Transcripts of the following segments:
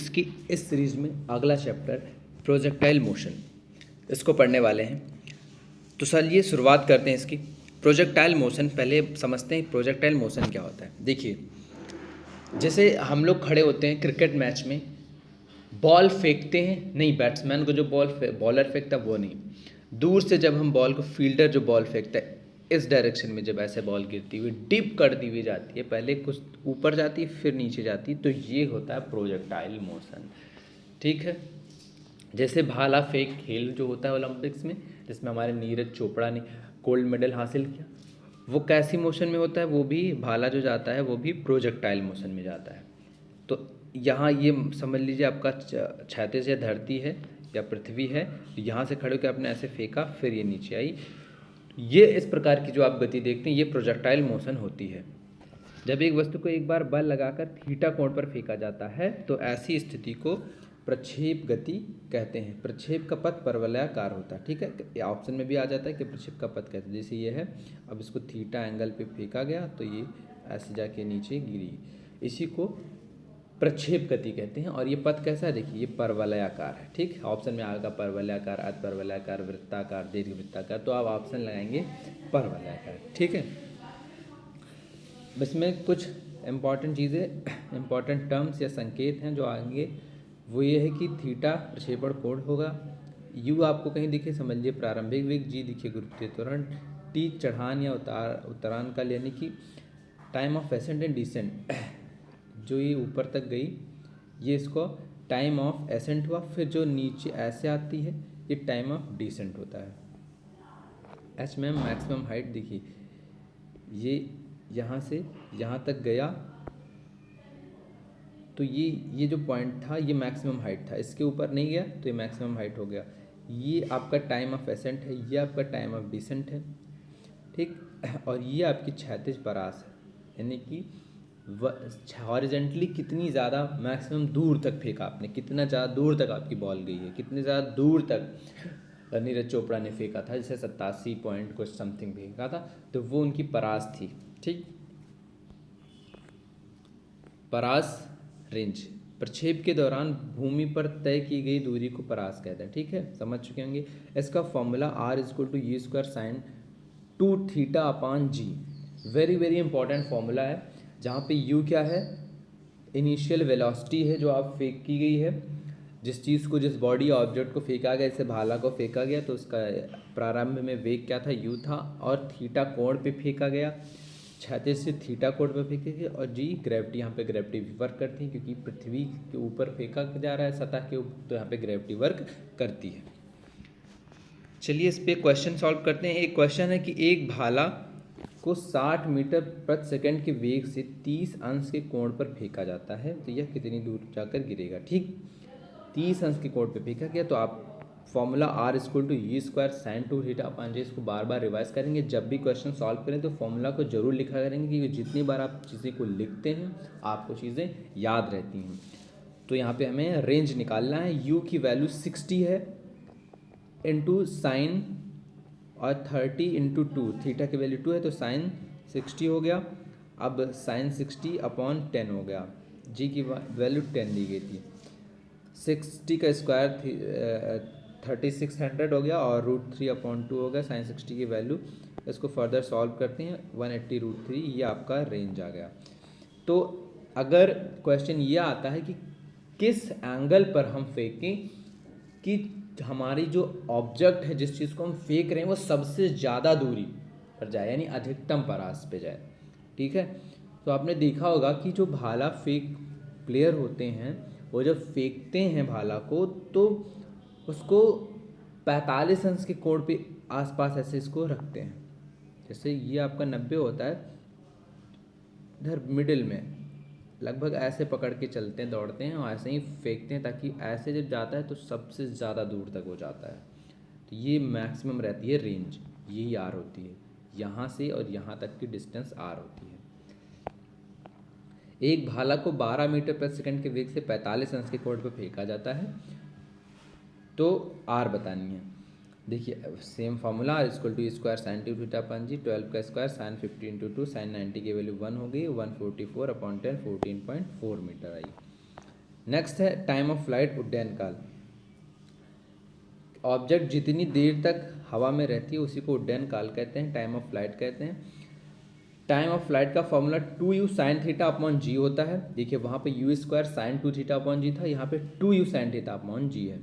की इस सीरीज में अगला चैप्टर प्रोजेक्टाइल मोशन, इसको पढ़ने वाले हैं। तो चलिए शुरुआत करते हैं इसकी। प्रोजेक्टाइल मोशन पहले समझते हैं प्रोजेक्टाइल मोशन क्या होता है। देखिए, जैसे हम लोग खड़े होते हैं क्रिकेट मैच में, बॉल फेंकते हैं, नहीं बैट्समैन को जो बॉलर फेंकता वो नहीं, दूर से जब हम बॉल को, फील्डर जो बॉल फेंकता है इस डायरेक्शन में, जब ऐसे बॉल गिरती हुई डिप करती हुई जाती है, पहले कुछ ऊपर जाती है फिर नीचे जाती है, तो ये होता है प्रोजेक्टाइल मोशन। ठीक है। जैसे भाला फेंक खेल जो होता है ओलंपिक्स में, जिसमें हमारे नीरज चोपड़ा ने गोल्ड मेडल हासिल किया, वो कैसी मोशन में होता है, वो भी भाला जो जाता है वो भी प्रोजेक्टाइल मोशन में जाता है। तो यहाँ ये समझ लीजिए आपका क्षैतिज या धरती है या पृथ्वी है, यहाँ से खड़े होकर आपने ऐसे फेंका फिर ये नीचे आई, ये इस प्रकार की जो आप गति देखते हैं ये प्रोजेक्टाइल मोशन होती है। जब एक वस्तु को एक बार बल लगाकर थीटा कोण पर फेंका जाता है तो ऐसी स्थिति को प्रक्षेप गति कहते हैं। प्रक्षेप का पथ परवलयाकार होता है। ठीक है, ऑप्शन में भी आ जाता है कि प्रक्षेप का पथ कहते हैं। जैसे ये है, अब इसको थीटा एंगल पे फेंका गया तो ये ऐसे जाके नीचे गिरी, इसी को प्रक्षेप गति कहते हैं। और ये पथ कैसा है, देखिए ये परवलयाकार है। ठीक, ऑप्शन में आएगा परवलयाकार, अर्ध परवलयाकार, वृत्ताकार, दीर्घवृत्ताकार, तो आप ऑप्शन लगाएंगे परवलयाकार। ठीक है, इसमें कुछ इम्पॉर्टेंट चीज़ें, इम्पॉर्टेंट टर्म्स या संकेत हैं जो आएंगे, वो ये है कि थीटा प्रक्षेपण कोण होगा, यू आपको कहीं दिखे समझिए प्रारंभिक वेग, जी दिखे गुरुत्वीय त्वरण, टी चढ़ान या उतरान काल यानी कि time of ascent and descent, जो ये ऊपर तक गई ये इसको टाइम ऑफ एसेंट हुआ, फिर जो नीचे ऐसे आती है ये टाइम ऑफ डिसेंट होता है। एच में मैक्सिमम हाइट देखिए, ये यहाँ से यहाँ तक गया तो ये जो पॉइंट था ये मैक्सिमम हाइट था, इसके ऊपर नहीं गया तो ये मैक्सिमम हाइट हो गया। ये आपका टाइम ऑफ एसेंट है, ये आपका टाइम ऑफ डिसेंट है। ठीक, और ये आपकी क्षैतिज परास है, यानी कि हॉरिजेंटली कितनी ज़्यादा मैक्सिमम दूर तक फेंका आपने, कितना ज़्यादा दूर तक आपकी बॉल गई है, कितनी ज़्यादा दूर तक नीरज चोपड़ा ने फेंका था, जैसे 87 पॉइंट कुछ समथिंग फेंका था, तो वो उनकी परास थी। ठीक, परास रेंज, प्रक्षेप के दौरान भूमि पर तय की गई दूरी को परास कहते हैं। ठीक है, समझ चुके होंगे। इसका formula R=U² sin 2θ/g, very very important formula है, जहाँ पे U क्या है, इनिशियल वेलोसिटी है जो आप फेंक की गई है, जिस चीज़ को, जिस बॉडी ऑब्जेक्ट को फेंका गया, जैसे भाला को फेंका गया तो उसका प्रारंभ में वेग क्या था, U था, और थीटा कोण पे फेंका गया, क्षैतिज से थीटा कोण पे फेंकेंगे, और जी ग्रेविटी, यहाँ पे ग्रेविटी भी वर्क करती है क्योंकि पृथ्वी के ऊपर फेंका जा रहा है सतह के ऊपर, तो यहाँ पे ग्रेविटी वर्क करती है। चलिए इस पे क्वेश्चन सॉल्व करते हैं। एक क्वेश्चन है कि एक भाला को 60 मीटर प्रति सेकंड के वेग से 30 अंश के कोण पर फेंका जाता है, तो यह कितनी दूर जाकर गिरेगा। ठीक, 30 अंश के कोण पर फेंका गया, तो आप फॉर्मूला R=U² sin 2θ/g, इसको बार बार रिवाइज करेंगे। जब भी क्वेश्चन सॉल्व करें तो फॉर्मूला को जरूर लिखा करेंगे, क्योंकि जितनी बार आप चीज़ें को लिखते हैं आपको चीज़ें याद रहती हैं। तो यहाँ पे हमें रेंज निकालना है। U की वैल्यू 60 है इंटू साइन, और 30 इंटू 2, थीटा की वैल्यू 2 है तो साइन 60 हो गया। अब साइन 60/10 हो गया, जी की वैल्यू 10 दी गई थी, 60 का स्क्वायर 3600 हो गया, और √3/2 हो गया साइन 60 की वैल्यू। इसको फर्दर सॉल्व करते हैं, 180√3, ये आपका रेंज आ गया। तो अगर क्वेश्चन ये आता है कि किस एंगल पर हम फेंकें कि हमारी जो ऑब्जेक्ट है, जिस चीज़ को हम फेंक रहे हैं, वो सबसे ज़्यादा दूरी पर जाए, यानी अधिकतम परास पे जाए। ठीक है, तो आपने देखा होगा कि जो भाला फेंक प्लेयर होते हैं, वो जब फेंकते हैं भाला को तो उसको 45 अंश के कोण पे आसपास ऐसे इसको रखते हैं। जैसे ये आपका 90 होता है, इधर मिडिल में लगभग ऐसे पकड़ के चलते हैं, दौड़ते हैं और ऐसे ही फेंकते हैं, ताकि ऐसे जब जाता है तो सबसे ज़्यादा दूर तक हो जाता है। तो ये मैक्सिमम रहती है रेंज, यही R होती है, यहाँ से और यहाँ तक की डिस्टेंस R होती है। एक भाला को 12 मीटर प्रति सेकंड के वेग से 45 अंश के कोण पर फेंका जाता है, तो R बतानी है। देखिए same formula, R=U² sin 2θ/g, 12 का स्क्वायर साइन 50 इंटू 2, साइन 90 की वैल्यू 1 हो गई, 144/10, 14.4 मीटर आई। नेक्स्ट है टाइम ऑफ फ्लाइट, उड्डयन काल। ऑब्जेक्ट जितनी देर तक हवा में रहती है उसी को उड्डयन काल कहते हैं, टाइम ऑफ फ्लाइट कहते हैं। टाइम ऑफ फ्लाइट का formula 2u sine theta upon g होता है। देखिए वहाँ पे u square sine 2 theta upon g था, यहाँ पे 2u साइन थीटा अपॉन जी है।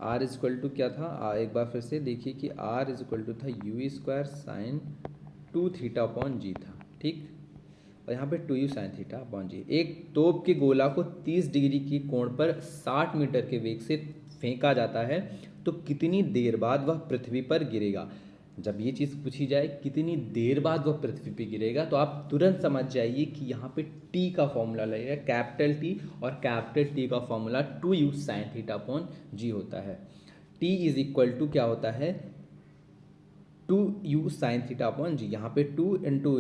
r इज इक्वल टू क्या था, एक बार फिर से देखिए कि r इज इक्वल टू था u square sine 2 theta upon g था, ठीक। और यहाँ पे 2u साइन थीटा अपॉन जी। एक तोप के गोला को 30 डिग्री की कोण पर 60 मीटर के वेग से फेंका जाता है तो कितनी देर बाद वह पृथ्वी पर गिरेगा। जब ये चीज़ पूछी जाए कितनी देर बाद वह पृथ्वी पर गिरेगा तो आप तुरंत समझ जाइए कि यहाँ पे टी का फॉर्मूला लगेगा, कैपिटल टी, और कैपिटल टी का formula 2u sine theta upon g होता है। टी इज इक्वल टू क्या होता है, 2u साइन थीटा अपॉन जी। यहाँ पे 2 इंटू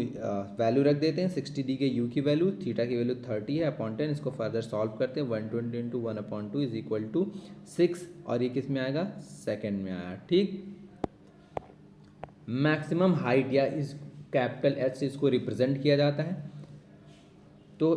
वैल्यू रख देते हैं, 60 दी गई u की वैल्यू, थीटा की वैल्यू 30 है अपॉन 10। इसको फर्दर सॉल्व करते हैं, 120 इंटू 1/2 इज इक्वल टू 6, और ये किस में आएगा, सेकेंड में आया, ठीक। मैक्सिमम हाइट या इस कैपिटल एच से इसको रिप्रेजेंट किया जाता है। तो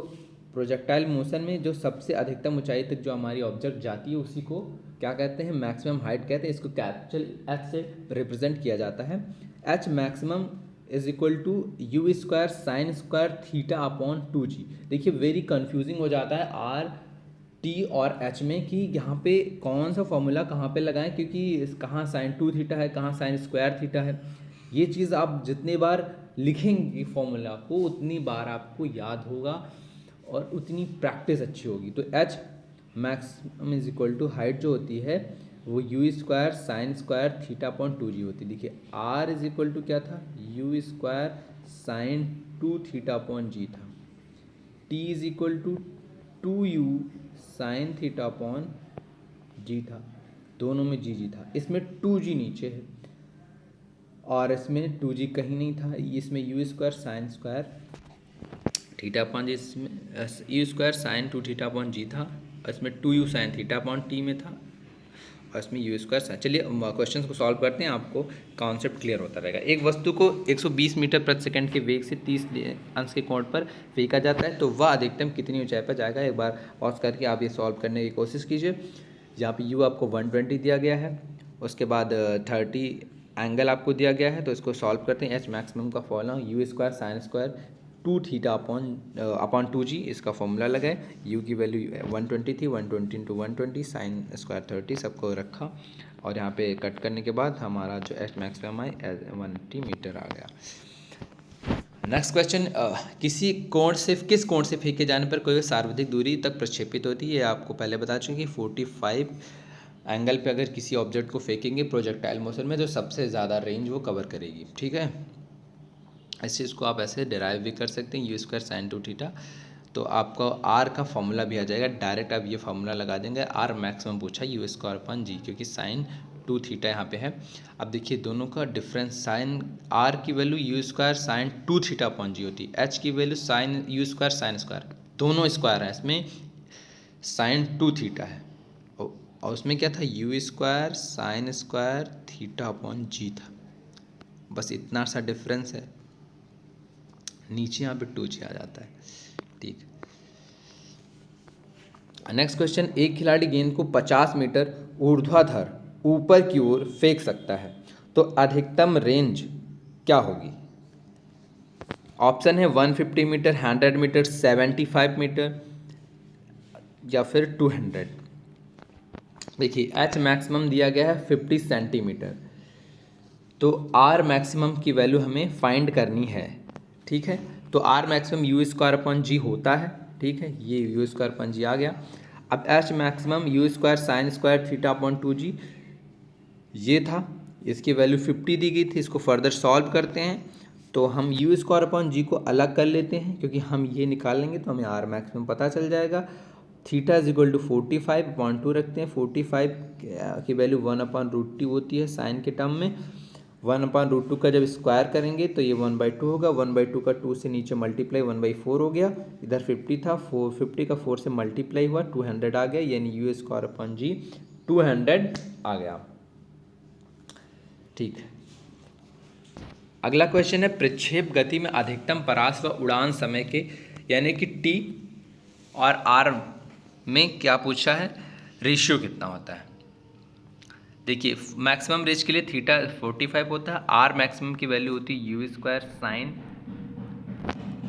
प्रोजेक्टाइल मोशन में जो सबसे अधिकतम ऊंचाई तक जो हमारी ऑब्जेक्ट जाती है उसी को क्या कहते हैं, मैक्सिमम हाइट कहते हैं। इसको कैपिटल एच से रिप्रेजेंट किया जाता है। H maximum is equal to you square sine square theta upon 2g। देखिए वेरी कंफ्यूजिंग हो जाता है आर टी और एच में कि यहाँ पे कौन सा फॉर्मूला कहाँ पे लगाएं, क्योंकि कहाँ साइन 2 थीटा है, कहाँ साइन स्क्वायर थीटा है। ये चीज़ आप जितने बार लिखेंगे फॉर्मूला को उतनी बार आपको याद होगा और उतनी प्रैक्टिस अच्छी होगी। तो H maximum is equal to height जो होती है वो U square sine square theta upon 2g होती है। देखिए आर इज इक्वल टू क्या था, u square sine 2 theta upon g था। T is equal to 2u sine theta upon g था, दोनों में जी था। इसमें 2g नीचे है और इसमें 2g कहीं नहीं था। इसमें u square sine square theta upon g, इसमें u square sine 2 theta upon g था, और इसमें 2u sine theta upon T में था, और इसमें यू स्क्वायर साइन। चलिए क्वेश्चन को सॉल्व करते हैं, आपको कॉन्सेप्ट क्लियर होता रहेगा। एक वस्तु को 120 मीटर प्रति सेकंड के वेग से 30 अंश के कोण पर फेंका जाता है तो वह अधिकतम कितनी ऊंचाई पर जाएगा। एक बार पॉज करके आप ये सॉल्व करने की कोशिश कीजिए। यहाँ पे यू आपको 120 दिया गया है, उसके बाद 30 एंगल आपको दिया गया है, तो इसको सॉल्व करते हैं। एच मैक्सिमम का formula u square sine square 2 theta upon 2g, इसका फॉर्मूला लगाए। u की वैल्यू 120 थी, 120 इंटू 120 साइन स्क्वायर 30 सबको रखा, और यहाँ पे कट करने के बाद हमारा जो एच मैक्सिमम है 180 मीटर आ गया। नेक्स्ट क्वेश्चन, किस कोण से फेंके जाने पर कोई सर्वाधिक दूरी तक प्रक्षेपित होती है। ये आपको पहले बता चुके कि 45 एंगल पे अगर किसी ऑब्जेक्ट को फेंकेंगे प्रोजेक्टाइल मोशन में तो सबसे ज़्यादा रेंज वो कवर करेगी, ठीक है। इस चीज़ को आप ऐसे डिराइव भी कर सकते हैं, यू स्क्वायर साइन 2 थीटा। तो आपको आर का फॉर्मूला भी आ जाएगा, डायरेक्ट आप ये फॉर्मूला लगा देंगे। आर मैक्सिमम पूछा यू स्क्वायर अपॉन जी, क्योंकि साइन 2 थीटा यहाँ पे है। अब देखिए दोनों का डिफरेंस, साइन आर की value u square sine 2 theta upon g होती है, एच की value sine u square sine square, दोनों स्क्वायर है, इसमें साइन 2 थीटा है, और उसमें क्या था, u square sine square theta upon g था। बस इतना सा डिफरेंस है, नीचे यहाँ पे 2g आ जाता है, ठीक। नेक्स्ट क्वेश्चन, एक खिलाड़ी गेंद को 50 मीटर ऊर्ध्वाधर ऊपर की ओर फेंक सकता है तो अधिकतम रेंज क्या होगी। ऑप्शन है 150 मीटर, 100 मीटर, 75 मीटर या फिर 200। देखिए एच मैक्सिमम दिया गया है 50 सेंटीमीटर, तो आर मैक्सिमम की वैल्यू हमें फाइंड करनी है, ठीक है। तो R maximum u square upon g होता है, ठीक है, ये यू स्क्वायर अपॉन जी आ गया। अब H maximum u square sine square theta upon 2g ये था, इसकी वैल्यू 50 दी गई थी। इसको फर्दर सॉल्व करते हैं तो हम यू स्क्वायर अपॉन जी को अलग कर लेते हैं, क्योंकि हम ये निकालेंगे तो हमें आर मैक्सिमम पता चल जाएगा। थीटा इज इक्वल टू 45/2 रखते हैं, 45 की वैल्यू 1/√2 होती है साइन के टर्म में। 1/√2 का जब स्क्वायर करेंगे तो ये 1/2 होगा, 1/2 का 2 से नीचे मल्टीप्लाई 1/4 हो गया, इधर 50 था, 50 का 4 से मल्टीप्लाई हुआ 200 आ गया, यानी यू स्क्वायर अपॉन जी 200 आ गया, ठीक है। अगला क्वेश्चन है, प्रक्षेप गति में अधिकतम परास व उड़ान समय के यानी कि टी और आर में क्या पूछा है, रेशियो कितना होता है। देखिए मैक्सिमम रेंज के लिए थीटा 45 होता है, आर मैक्सिमम की वैल्यू होती है u square sine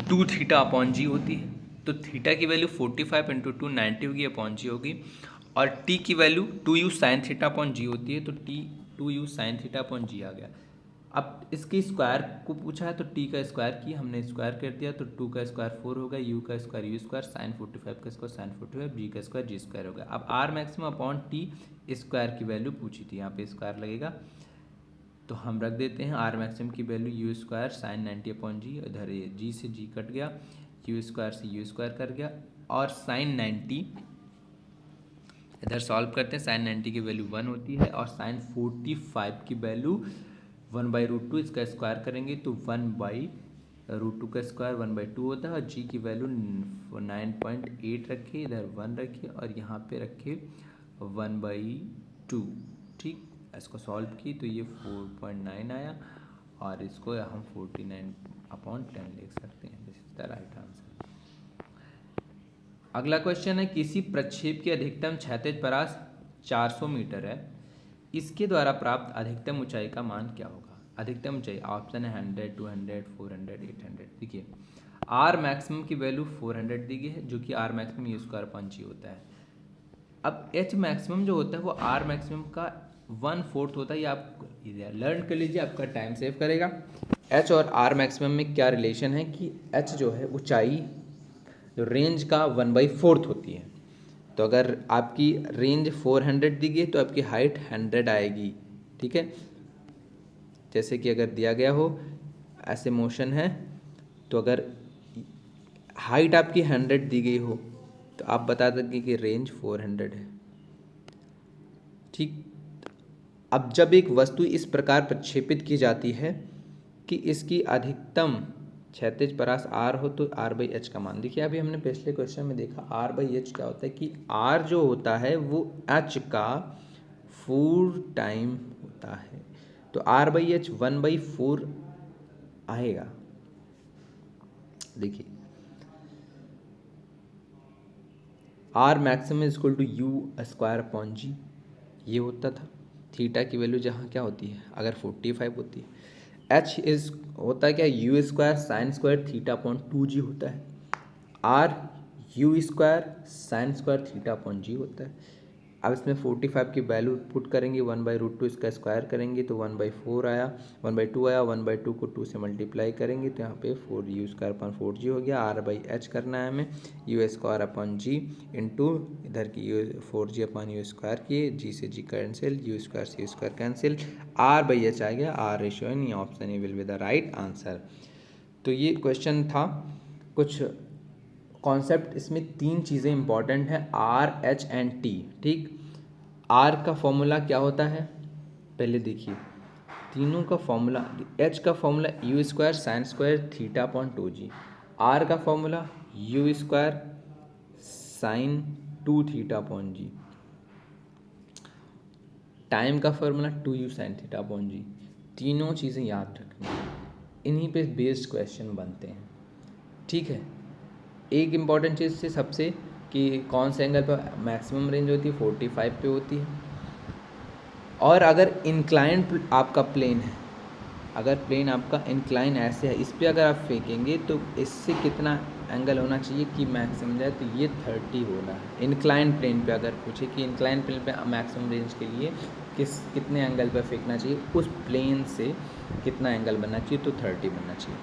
2 theta upon g होती है। तो थीटा की वैल्यू 45 इंटू 2 90 होगी अपॉन जी होगी, और टी की value 2u sine theta upon g होती है, तो T 2u sine theta upon g आ गया। अब इसके स्क्वायर को पूछा है तो टी का स्क्वायर किया हमने, स्क्वायर कर दिया तो 2 का स्क्वायर 4 होगा, यू का स्क्वायर यू स्क्वायर, साइन 45 का स्क्वायर साइन 45, जी का स्क्वायर जी स्क्वायर होगा। अब R maximum upon T square की वैल्यू पूछी थी, यहाँ पे स्क्वायर लगेगा तो हम रख देते हैं आर मैक्सिमम की value u square sine 90 upon g, इधर ये जी से जी कट गया, यू स्क्वायर से यू स्क्वायर कर गया, और साइन 90 इधर सॉल्व करते हैं, साइन 90 की वैल्यू 1 होती है, और साइन 45 की वैल्यू 1/√2, इसका स्क्वायर करेंगे तो 1/√2 का स्क्वायर 1/2 होता है, और जी की वैल्यू 9.8 रखिए, इधर 1 रखिए और यहाँ पे रखिए 1/2। ठीक, इसको सॉल्व की तो ये 4.9 आया, और इसको हम 49/10 लिख सकते हैं। This is the right answer. अगला क्वेश्चन है, किसी प्रक्षेप की अधिकतम क्षैतिज परास 400 मीटर है, इसके द्वारा प्राप्त अधिकतम ऊंचाई का मान क्या होगा। अधिकतम ऊंचाई ऑप्शन है 100, 200, 400, 800। देखिए आर मैक्सिमम की वैल्यू 400 दी गई है, जो कि R maximum u square upon g होता है। अब एच मैक्सिमम जो होता है वो आर मैक्सिमम का 1/4 होता है, ये आप लर्न कर लीजिए, आपका टाइम सेव करेगा। एच और आर मैक्सिमम में क्या रिलेशन है कि एच जो है ऊंचाई जो रेंज का 1/4 होती है। तो अगर आपकी रेंज 400 दी गई तो आपकी हाइट 100 आएगी। ठीक है, जैसे कि अगर दिया गया हो ऐसे मोशन है, तो अगर हाइट आपकी 100 दी गई हो तो आप बता देंगे कि रेंज 400 है। ठीक, अब जब एक वस्तु इस प्रकार प्रक्षेपित की जाती है कि इसकी अधिकतम क्षैतिज परास आर हो तो आर बाई एच का मान। देखिए अभी हमने पिछले क्वेश्चन में देखा आर बाई एच क्या होता है कि आर जो होता है वो एच का 4 टाइम होता है, तो आर बाई एच 1/4 आएगा। देखिए R maximum is equal to you square upon g, ये होता था। थीटा की वैल्यू जहाँ क्या होती है, अगर 45 होती है। एच इज होता है क्या, u square sine square theta upon 2g होता है। R u square sine square theta upon g होता है। अब इसमें 45 की वैल्यू पुट करेंगे, 1/√2 इसका स्क्वायर करेंगे तो 1/4 आया, 1/2 आया, 1/2 को 2 से मल्टीप्लाई करेंगे तो यहाँ पे 4 यू स्क्वायर अपॉन 4g हो गया। आर बाई एच करना है हमें, U square upon G into इधर की you 4g upon you square किए, जी से जी कैंसिल, यू स्क्वायर से you square cancel, R by H आ गया। R ratio in option A will be the right answer. तो ये question था। कुछ कॉन्सेप्ट इसमें 3 चीज़ें इंपॉर्टेंट हैं, आर एच एंड टी। ठीक, आर का फॉर्मूला क्या होता है पहले देखिए, तीनों का फॉर्मूला, एच का formula u square sine square theta upon 2g, R का formula u square sine 2 theta upon g, time का formula 2u sine theta upon g. तीनों चीज़ें याद रखनी, इन्हीं पे बेस्ड क्वेश्चन बनते हैं। ठीक है, एक इम्पॉर्टेंट चीज़ से सबसे कि कौन से एंगल पर मैक्सिमम रेंज होती है, 45 पे होती है। और अगर इंक्लाइन आपका प्लेन है, अगर प्लेन आपका इंक्लाइन ऐसे है, इस पर अगर आप फेंकेंगे तो इससे कितना एंगल होना चाहिए कि मैक्सिमम जाए, तो ये 30 होना है। इंक्लाइन प्लेन पे अगर पूछे कि इंक्लाइन प्लेन पे मैक्सिमम रेंज के लिए कितने एंगल पर फेंकना चाहिए, उस प्लेन से कितना एंगल बनना चाहिए, तो 30 बनना चाहिए।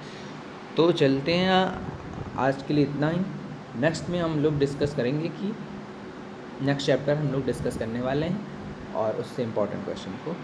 तो चलते हैं, आज के लिए इतना ही। नेक्स्ट में हम लोग डिस्कस करेंगे कि नेक्स्ट चैप्टर हम लोग डिस्कस करने वाले हैं और उससे इम्पॉर्टेंट क्वेश्चन को